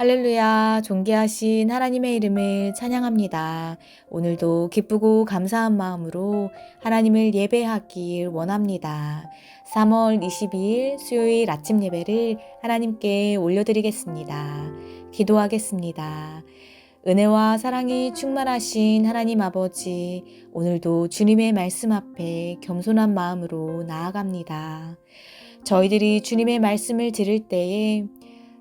할렐루야, 존귀하신 하나님의 이름을 찬양합니다. 오늘도 기쁘고 감사한 마음으로 하나님을 예배하길 원합니다. 3월 22일 수요일 아침 예배를 하나님께 올려드리겠습니다. 기도하겠습니다. 은혜와 사랑이 충만하신 하나님 아버지, 오늘도 주님의 말씀 앞에 겸손한 마음으로 나아갑니다. 저희들이 주님의 말씀을 들을 때에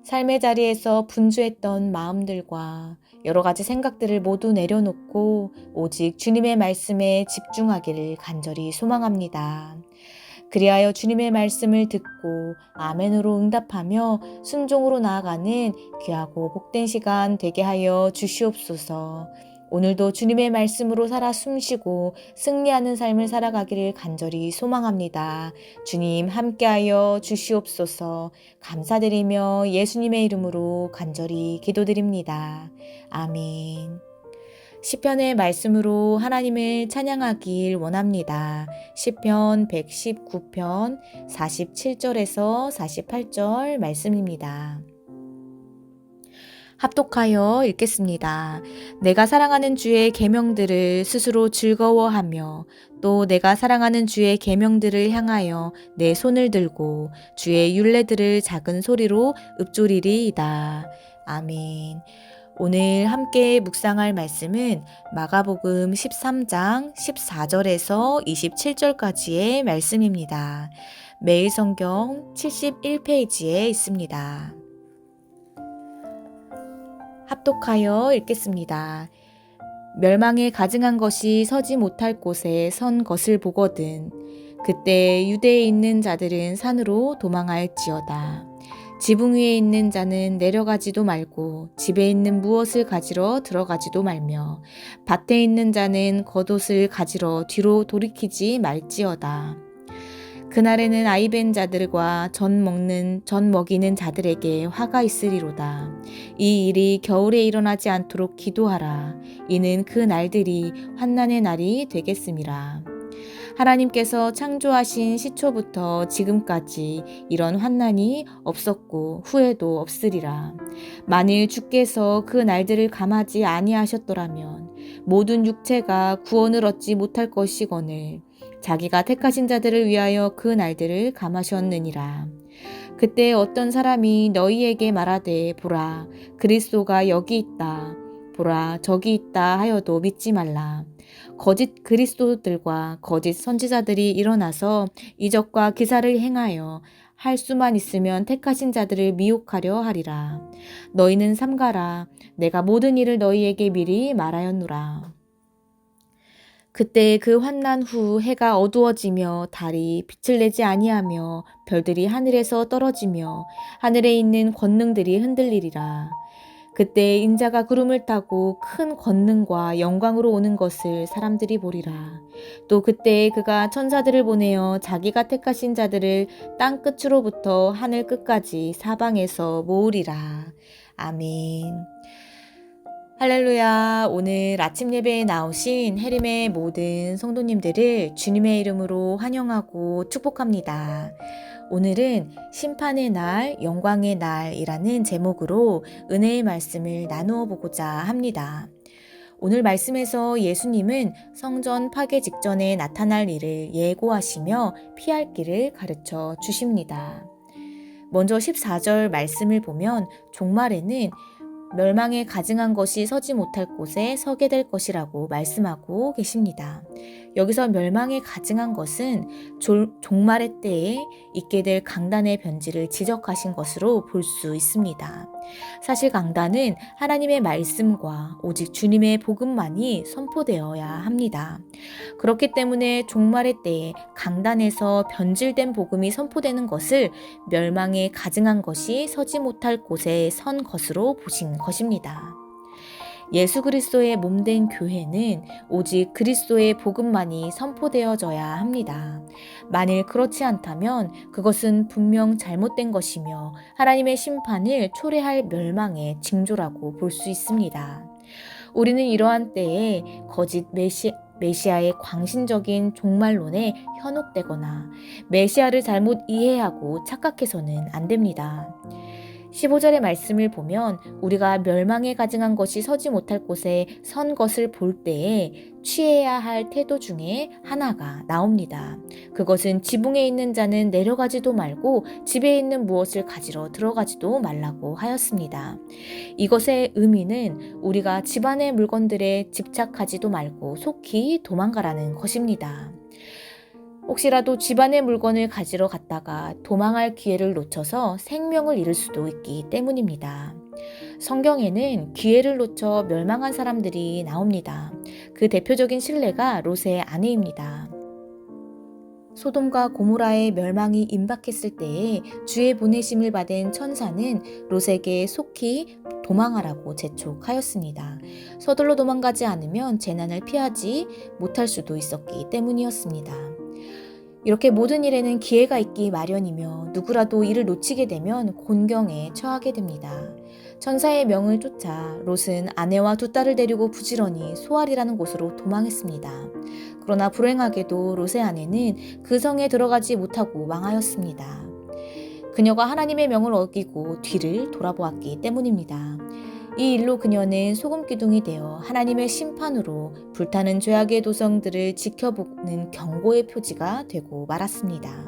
삶의 자리에서 분주했던 마음들과 여러 가지 생각들을 모두 내려놓고 오직 주님의 말씀에 집중하기를 간절히 소망합니다. 그리하여 주님의 말씀을 듣고 아멘으로 응답하며 순종으로 나아가는 귀하고 복된 시간 되게 하여 주시옵소서. 오늘도 주님의 말씀으로 살아 숨쉬고 승리하는 삶을 살아가기를 간절히 소망합니다. 주님 함께하여 주시옵소서. 감사드리며 예수님의 이름으로 간절히 기도드립니다. 아멘. 시편의 말씀으로 하나님을 찬양하길 원합니다. 시편 119편 47절에서 48절 말씀입니다. 합독하여 읽겠습니다. 내가 사랑하는 주의 계명들을 스스로 즐거워하며 또 내가 사랑하는 주의 계명들을 향하여 내 손을 들고 주의 율례들을 작은 소리로 읊조리리이다. 아멘. 오늘 함께 묵상할 말씀은 마가복음 13장 14절에서 27절까지의 말씀입니다. 매일 성경 71페이지에 있습니다. 합독하여 읽겠습니다. 멸망에 가증한 것이 서지 못할 곳에 선 것을 보거든. 그때 유대에 있는 자들은 산으로 도망할지어다. 지붕 위에 있는 자는 내려가지도 말고 집에 있는 무엇을 가지러 들어가지도 말며 밭에 있는 자는 겉옷을 가지러 뒤로 돌이키지 말지어다. 그날에는 아이벤 자들과 전 먹이는 자들에게 화가 있으리로다. 이 일이 겨울에 일어나지 않도록 기도하라. 이는 그 날들이 환난의 날이 되겠음이라. 하나님께서 창조하신 시초부터 지금까지 이런 환난이 없었고 후에도 없으리라. 만일 주께서 그 날들을 감하지 아니하셨더라면 모든 육체가 구원을 얻지 못할 것이거늘 자기가 택하신 자들을 위하여 그 날들을 감하셨느니라. 그때 어떤 사람이 너희에게 말하되 보라 그리스도가 여기 있다 보라 저기 있다 하여도 믿지 말라. 거짓 그리스도들과 거짓 선지자들이 일어나서 이적과 기사를 행하여 할 수만 있으면 택하신 자들을 미혹하려 하리라. 너희는 삼가라. 내가 모든 일을 너희에게 미리 말하였노라. 그때 그 환난 후 해가 어두워지며 달이 빛을 내지 아니하며 별들이 하늘에서 떨어지며 하늘에 있는 권능들이 흔들리리라. 그때 인자가 구름을 타고 큰 권능과 영광으로 오는 것을 사람들이 보리라. 또 그때 그가 천사들을 보내어 자기가 택하신 자들을 땅 끝으로부터 하늘 끝까지 사방에서 모으리라. 아멘. 할렐루야. 오늘 아침 예배에 나오신 해림의 모든 성도님들을 주님의 이름으로 환영하고 축복합니다. 오늘은 심판의 날, 영광의 날이라는 제목으로 은혜의 말씀을 나누어 보고자 합니다. 오늘 말씀에서 예수님은 성전 파괴 직전에 나타날 일을 예고하시며 피할 길을 가르쳐 주십니다. 먼저 14절 말씀을 보면 종말에는 멸망에 가증한 것이 서지 못할 곳에 서게 될 것이라고 말씀하고 계십니다. 여기서 멸망에 가증한 것은 종말의 때에 있게 될 강단의 변질을 지적하신 것으로 볼 수 있습니다. 사실 강단은 하나님의 말씀과 오직 주님의 복음만이 선포되어야 합니다. 그렇기 때문에 종말의 때에 강단에서 변질된 복음이 선포되는 것을 멸망에 가증한 것이 서지 못할 곳에 선 것으로 보신 것입니다. 예수 그리스도의 몸된 교회는 오직 그리스도의 복음만이 선포되어져야 합니다. 만일 그렇지 않다면 그것은 분명 잘못된 것이며 하나님의 심판을 초래할 멸망의 징조라고 볼 수 있습니다. 우리는 이러한 때에 거짓 메시아의 광신적인 종말론에 현혹되거나 메시아를 잘못 이해하고 착각해서는 안 됩니다. 15절의 말씀을 보면 우리가 멸망에 가증한 것이 서지 못할 곳에 선 것을 볼 때에 취해야 할 태도 중에 하나가 나옵니다. 그것은 지붕에 있는 자는 내려가지도 말고 집에 있는 무엇을 가지러 들어가지도 말라고 하였습니다. 이것의 의미는 우리가 집안의 물건들에 집착하지도 말고 속히 도망가라는 것입니다. 혹시라도 집안의 물건을 가지러 갔다가 도망할 기회를 놓쳐서 생명을 잃을 수도 있기 때문입니다. 성경에는 기회를 놓쳐 멸망한 사람들이 나옵니다. 그 대표적인 신뢰가 롯의 아내입니다. 소돔과 고모라의 멸망이 임박했을 때에 주의 보내심을 받은 천사는 롯에게 속히 도망하라고 재촉하였습니다. 서둘러 도망가지 않으면 재난을 피하지 못할 수도 있었기 때문이었습니다. 이렇게 모든 일에는 기회가 있기 마련이며 누구라도 이를 놓치게 되면 곤경에 처하게 됩니다. 천사의 명을 쫓아 롯은 아내와 두 딸을 데리고 부지런히 소알이라는 곳으로 도망했습니다. 그러나 불행하게도 롯의 아내는 그 성에 들어가지 못하고 망하였습니다. 그녀가 하나님의 명을 어기고 뒤를 돌아보았기 때문입니다. 이 일로 그녀는 소금기둥이 되어 하나님의 심판으로 불타는 죄악의 도성들을 지켜보는 경고의 표지가 되고 말았습니다.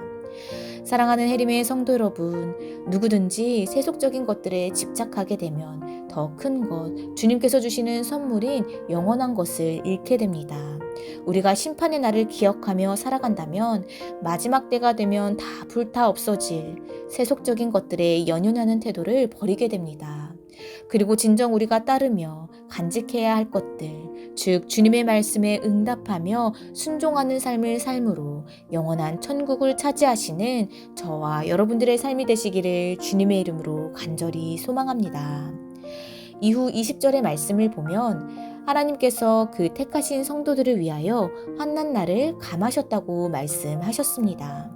사랑하는 해림의 성도 여러분, 누구든지 세속적인 것들에 집착하게 되면 더 큰 것, 주님께서 주시는 선물인 영원한 것을 잃게 됩니다. 우리가 심판의 날을 기억하며 살아간다면 마지막 때가 되면 다 불타 없어질 세속적인 것들에 연연하는 태도를 버리게 됩니다. 그리고 진정 우리가 따르며 간직해야 할 것들, 즉 주님의 말씀에 응답하며 순종하는 삶을 삶으로 영원한 천국을 차지하시는 저와 여러분들의 삶이 되시기를 주님의 이름으로 간절히 소망합니다. 이후 20절의 말씀을 보면 하나님께서 그 택하신 성도들을 위하여 환난 날을 감하셨다고 말씀하셨습니다.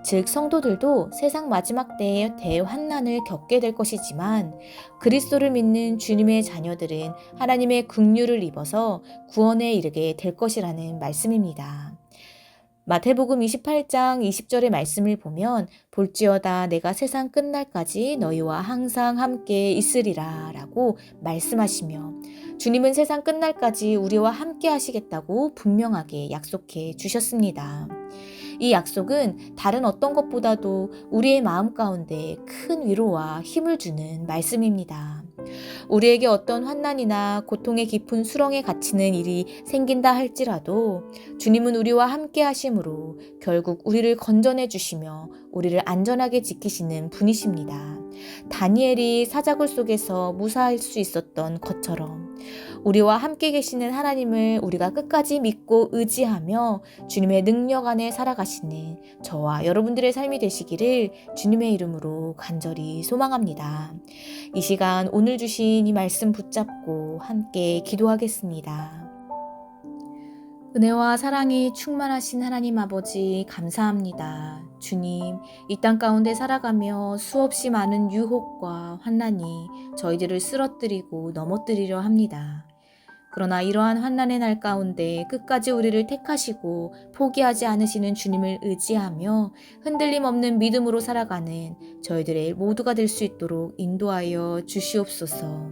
즉 성도들도 세상 마지막 때에 대환난을 겪게 될 것이지만 그리스도를 믿는 주님의 자녀들은 하나님의 긍휼을 입어서 구원에 이르게 될 것이라는 말씀입니다. 마태복음 28장 20절의 말씀을 보면 볼지어다 내가 세상 끝날까지 너희와 항상 함께 있으리라 라고 말씀하시며 주님은 세상 끝날까지 우리와 함께 하시겠다고 분명하게 약속해 주셨습니다. 이 약속은 다른 어떤 것보다도 우리의 마음 가운데 큰 위로와 힘을 주는 말씀입니다. 우리에게 어떤 환난이나 고통의 깊은 수렁에 갇히는 일이 생긴다 할지라도 주님은 우리와 함께 하심으로 결국 우리를 건져내 주시며 우리를 안전하게 지키시는 분이십니다. 다니엘이 사자굴 속에서 무사할 수 있었던 것처럼 우리와 함께 계시는 하나님을 우리가 끝까지 믿고 의지하며 주님의 능력 안에 살아가시는 저와 여러분들의 삶이 되시기를 주님의 이름으로 간절히 소망합니다. 이 시간 오늘 주신 이 말씀 붙잡고 함께 기도하겠습니다. 은혜와 사랑이 충만하신 하나님 아버지 감사합니다. 주님, 이 땅 가운데 살아가며 수없이 많은 유혹과 환난이 저희들을 쓰러뜨리고 넘어뜨리려 합니다. 그러나 이러한 환난의 날 가운데 끝까지 우리를 택하시고 포기하지 않으시는 주님을 의지하며 흔들림 없는 믿음으로 살아가는 저희들의 모두가 될 수 있도록 인도하여 주시옵소서.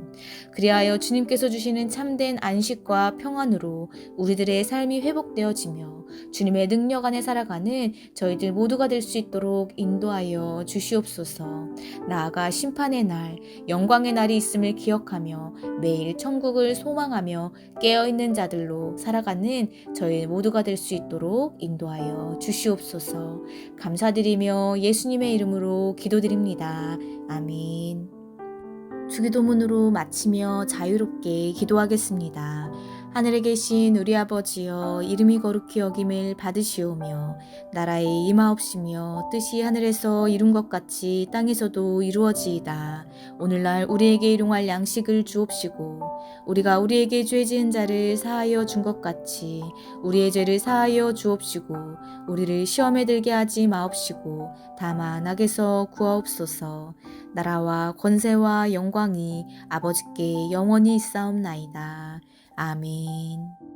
그리하여 주님께서 주시는 참된 안식과 평안으로 우리들의 삶이 회복되어지며 주님의 능력 안에 살아가는 저희들 모두가 될 수 있도록 인도하여 주시옵소서. 나아가 심판의 날, 영광의 날이 있음을 기억하며 매일 천국을 소망하며 깨어있는 자들로 살아가는 저희 모두가 될 수 있도록 인도하여 주시옵소서. 감사드리며 예수님의 이름으로 기도드립니다. 아멘. 주기도문으로 마치며 자유롭게 기도하겠습니다. 하늘에 계신 우리 아버지여, 이름이 거룩히 여김을 받으시오며 나라에 임하옵시며 뜻이 하늘에서 이룬 것 같이 땅에서도 이루어지이다. 오늘날 우리에게 일용할 양식을 주옵시고 우리가 우리에게 죄 지은 자를 사하여 준 것 같이 우리의 죄를 사하여 주옵시고 우리를 시험에 들게 하지 마옵시고 다만 악에서 구하옵소서. 나라와 권세와 영광이 아버지께 영원히 있사옵나이다. 아멘.